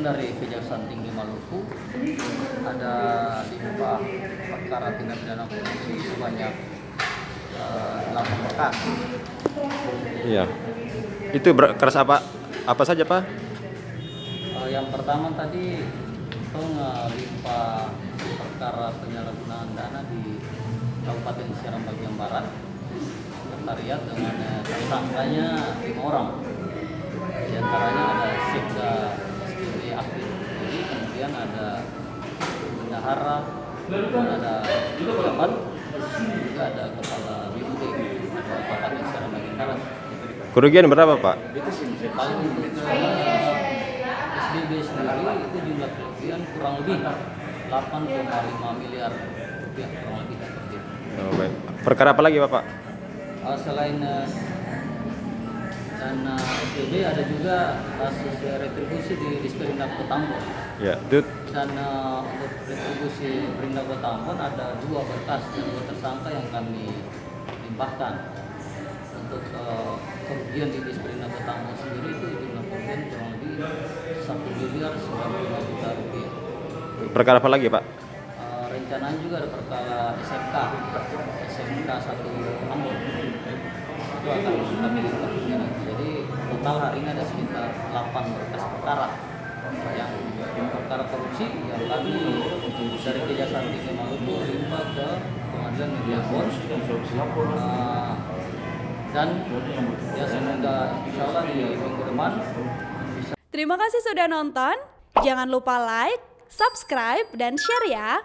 dari Kejaksaan Tinggi Maluku ada 5 perkara tindak pidana korupsi sebanyak 8 berkas. Iya. Itu berkas apa saja, Pak? Yang pertama tadi itu ngelimpah perkara penyalahgunaan dana di Kabupaten Seram bagian Barat, sekretariat dengan tersangkanya 5 orang. Di antaranya ada Sekda SPB Aktif, kemudian ada bendahara, kemudian ada pejabat, juga ada kepala BUD Kabupaten Seram bagian Barat. Kerugian berapa, Pak? Paling untuk SBB sendiri itu jumlah kerugian kurang lebih 8,5 miliar rupiah, kurang lebih seperti itu. Oh, baik. Perkara apa lagi, Pak? Selain dana SBB ada juga kasus retribusi di Disperindak Kota Ambon. Ya, itu Dan untuk retribusi Perindak Kota Ambon ada 2 berkas dan 2 tersangka yang kami limpahkan. Untuk kerugian di Disperindak Kota Ambon sendiri itu jumlah kerugian kurang lebih 1 miliar 95 juta rupiah. perkara apa lagi, Pak? Rencananya juga ada perkara SMK 1 Ambon. Itu akan kami limpahkan nanti. Jadi total hari ini ada sekitar 8 berkas perkara yang perkara korupsi yang kami dari Kejaksaan Tinggi Maluku limpah ke Pengadilan Negeri Ambon. Dan ya semoga insya Allah di minggu depan bisa. Terima kasih sudah nonton. Jangan lupa like, subscribe, dan share ya.